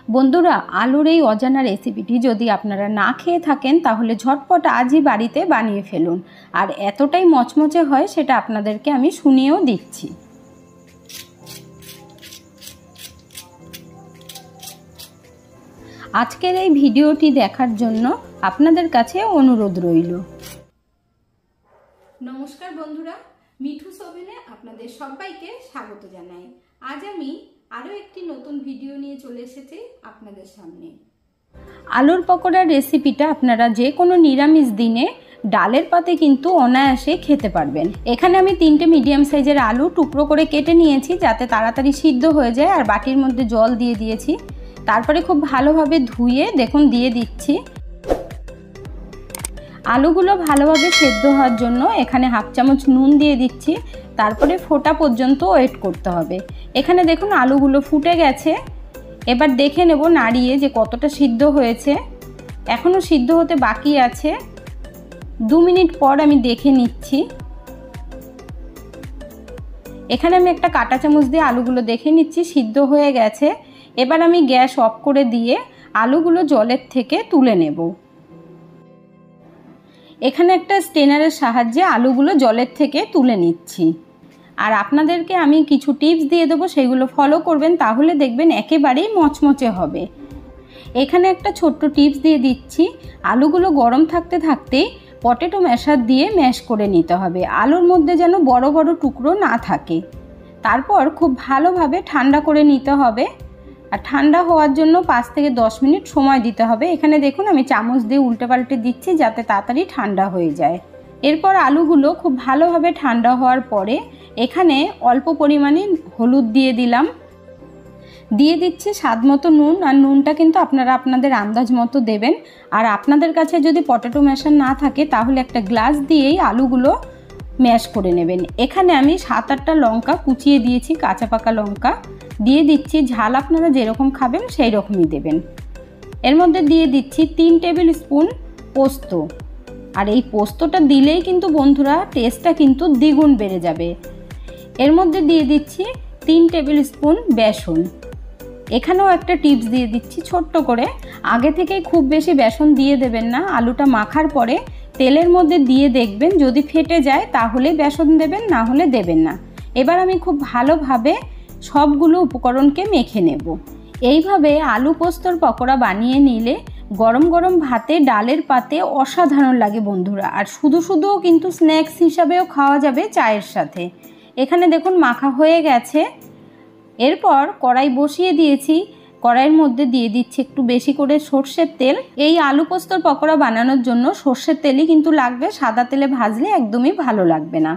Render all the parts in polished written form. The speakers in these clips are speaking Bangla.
বন্ধুরা, আলুর এই অজানা রেসিপিটি যদি আপনারা না খেয়ে থাকেন তাহলে ঝটপট আজই বাড়িতে বানিয়ে ফেলুন। আর এতটাই মচমচে হয় সেটা আপনাদেরকে আমি শুনিয়েও দিচ্ছি। আজকের এই ভিডিওটি দেখার জন্য আপনাদের কাছে অনুরোধ রইল। নমস্কার বন্ধুরা, মিঠুস ওভেনে আপনাদের সবাইকে স্বাগত জানাই। আজ আমি আরও একটি নতুন ভিডিও নিয়ে চলে এসেছি আপনাদের সামনে। আলুর পকোড়ার রেসিপিটা আপনারা যে কোনো নিরামিষ দিনে ডালের পাতে কিন্তু অনায়াসে খেতে পারবেন। এখানে আমি 3টে মিডিয়াম সাইজের আলু টুকরো করে কেটে নিয়েছি যাতে তাড়াতাড়ি সিদ্ধ হয়ে যায়, আর বাটির মধ্যে জল দিয়ে দিয়েছি। তারপরে খুব ভালোভাবে ধুয়ে দেখুন দিয়ে দিচ্ছি। আলুগুলো ভালোভাবে সেদ্ধ হওয়ার জন্য এখানে হাফ চামচ নুন দিয়ে দিচ্ছি। তারপরে ফোটা পর্যন্ত ওয়েট করতে হবে। এখানে দেখুন আলুগুলো ফুটে গেছে। এবার দেখে নেব নাড়িয়ে যে কতটা সিদ্ধ হয়েছে। এখনও সিদ্ধ হতে বাকি আছে। 2 মিনিট পর আমি দেখে নিচ্ছি। এখানে আমি একটা কাঁটা চামচ দিয়ে আলুগুলো দেখে নিচ্ছি সিদ্ধ হয়ে গেছে। এবার আমি গ্যাস অফ করে দিয়ে আলুগুলো জলের থেকে তুলে নেব। এখানে একটা স্ট্রেনারের সাহায্যে আলুগুলো জলের থেকে তুলে নিচ্ছি। আর আপনাদেরকে আমি কিছু টিপস দিয়ে দেবো, সেগুলো ফলো করবেন, তাহলে দেখবেন একেবারেই মচমচে হবে। এখানে একটা ছোট্ট টিপস দিয়ে দিচ্ছি। আলুগুলো গরম থাকতে থাকতেই পটেটো ম্যাশার দিয়ে ম্যাশ করে নিতে হবে। আলুর মধ্যে যেন বড় বড় টুকরো না থাকে। তারপর খুব ভালোভাবে ঠান্ডা করে নিতে হবে। আর ঠান্ডা হওয়ার জন্য 5 থেকে 10 মিনিট সময় দিতে হবে। এখানে দেখুন আমি চামচ দিয়ে উল্টে পাল্টে দিচ্ছি যাতে তাড়াতাড়ি ঠান্ডা হয়ে যায়। এরপর আলুগুলো খুব ভালোভাবে ঠান্ডা হওয়ার পরে এখানে অল্প পরিমাণে হলুদ দিয়ে দিলাম। দিয়ে দিচ্ছি স্বাদ মতো নুন। আর নুনটা কিন্তু আপনারা আপনাদের আন্দাজ মতো দেবেন। আর আপনাদের কাছে যদি পটেটো ম্যাশার না থাকে তাহলে একটা গ্লাস দিয়েই আলুগুলো ম্যাশ করে নেবেন। এখানে আমি 7-8টা লঙ্কা কুচিয়ে দিয়েছি, কাঁচা পাকা লঙ্কা দিয়ে দিচ্ছি। ঝাল আপনারা যেরকম খাবেন সেই রকমই দেবেন। এর মধ্যে দিয়ে দিচ্ছি 3 টেবিল স্পুন পোস্ত। আর এই পোস্তটা দিলেই কিন্তু বন্ধুরা টেস্টটা কিন্তু দ্বিগুণ বেড়ে যাবে। এর মধ্যে দিয়ে দিচ্ছি 3 টেবিল স্পুন বেসন। এখানেও একটা টিপস দিয়ে দিচ্ছি ছোট্ট করে, আগে থেকেই খুব বেশি বেসন দিয়ে দেবেন না। আলুটা মাখার পরে তেলের মধ্যে দিয়ে দেখবেন যদি ফেটে যায় তাহলে বেসন দেবেন, না হলে দেবেন না। এবার আমি খুব ভালোভাবে সবগুলো উপকরণকে মেখে নেব। এইভাবে আলু পোস্তর পকোড়া বানিয়ে নিলে গরম গরম ভাতে ডালের পাতে অসাধারণ লাগে বন্ধুরা। আর শুধু শুধুও কিন্তু স্ন্যাক্স হিসাবেও খাওয়া যাবে চায়ের সাথে। এখানে দেখুন মাখা হয়ে গেছে। এরপর কড়াই বসিয়ে দিয়েছি। কড়াইয়ের মধ্যে দিয়ে দিচ্ছি একটু বেশি করে সর্ষের তেল। এই আলু পোস্তর পকোড়া বানানোর জন্য সর্ষের তেলই কিন্তু লাগবে, সাদা তেলে ভাজলে একদমই ভালো লাগবে না।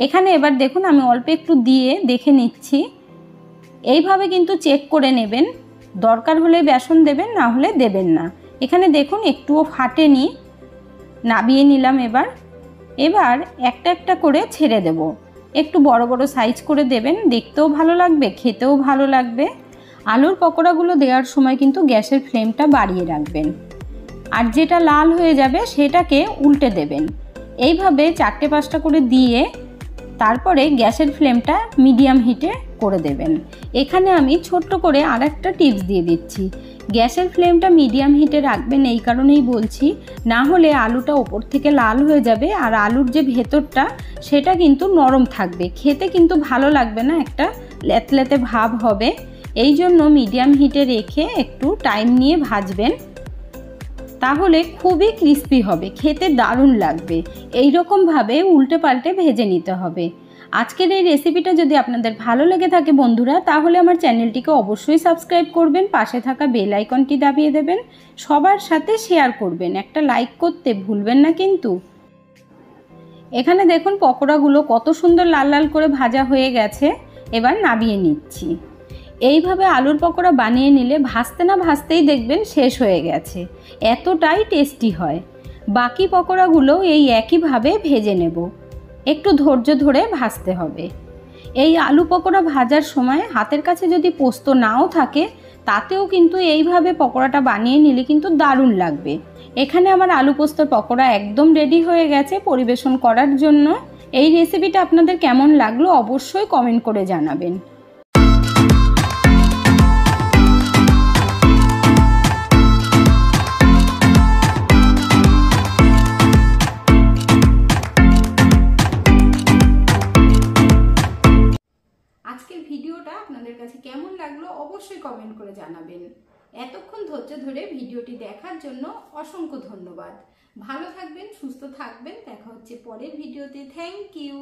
এখানে এবার দেখুন আমি অল্প একটু দিয়ে দেখে নিচ্ছি। এইভাবে কিন্তু চেক করে নেবেন, দরকার হলে বেসন দেবেন, না হলে দেবেন না। এখানে দেখুন একটুও ফাটেনি। নাবিয়ে নিলাম। এবার একটা একটা করে ছেড়ে দেব। একটু বড় বড় সাইজ করে দেবেন, দেখতেও ভালো লাগবে, খেতেও ভালো লাগবে। আলুর পকোড়াগুলো দেওয়ার সময় কিন্তু গ্যাসের ফ্লেমটা বাড়িয়ে রাখবেন। আর যেটা লাল হয়ে যাবে সেটাকে উল্টে দেবেন। এইভাবে 4-5টা করে দিয়ে তারপরে গ্যাসের ফ্লেমটা মিডিয়াম হিটে করে দেবেন। এখানে আমি ছোট্ট করে আরেকটা টিপস দিয়ে দিচ্ছি। গ্যাসের ফ্লেমটা মিডিয়াম হিটে রাখবেন এই কারণেই বলছি, না হলে আলুটা ওপর থেকে লাল হয়ে যাবে আর আলুর যে ভেতরটা সেটা কিন্তু নরম থাকবে, খেতে কিন্তু ভালো লাগবে না, একটা লেতলেতে ভাব হবে। এই জন্য মিডিয়াম হিটে রেখে একটু টাইম নিয়ে ভাজবেন, তাহলে খুবই ক্রিস্পি হবে, খেতে দারুণ লাগবে। এই রকমভাবে উল্টে পাল্টে ভেজে নিতে হবে। আজকের এই রেসিপিটা যদি আপনাদের ভালো লেগে থাকে বন্ধুরা, তাহলে আমার চ্যানেলটিকে অবশ্যই সাবস্ক্রাইব করবেন, পাশে থাকা বেল আইকনটি দাবিয়ে দেবেন, সবার সাথে শেয়ার করবেন, একটা লাইক করতে ভুলবেন না কিন্তু। এখানে দেখুন পকোড়াগুলো কত সুন্দর লাল লাল করে ভাজা হয়ে গেছে। এবার নামিয়ে নিচ্ছি। এইভাবে আলুর পকোড়া বানিয়ে নিলে ভাজতে না ভাজতেই দেখবেন শেষ হয়ে গেছে, এতটাই টেস্টি হয়। বাকি পকোড়াগুলো এই একইভাবে ভেজে নেব, একটু ধৈর্য ধরে ভাজতে হবে। এই আলু পকোড়া ভাজার সময় হাতের কাছে যদি পোস্ত নাও থাকে তাতেও কিন্তু এইভাবে পকোড়াটা বানিয়ে নিলে কিন্তু দারুণ লাগবে। এখানে আমার আলু পোস্তর পকোড়া একদম রেডি হয়ে গেছে পরিবেশন করার জন্য। এই রেসিপিটা আপনাদের কেমন লাগলো অবশ্যই কমেন্ট করে জানাবেন। আজকের ভিডিওটা আপনাদের কাছে কেমন লাগলো অবশ্যই কমেন্ট করে জানাবেন। এতক্ষণ ধৈর্য ধরে ভিডিওটি দেখার জন্য অসংখ্য ধন্যবাদ। ভালো থাকবেন, সুস্থ থাকবেন। দেখা হচ্ছে পরের ভিডিওতে। Thank you.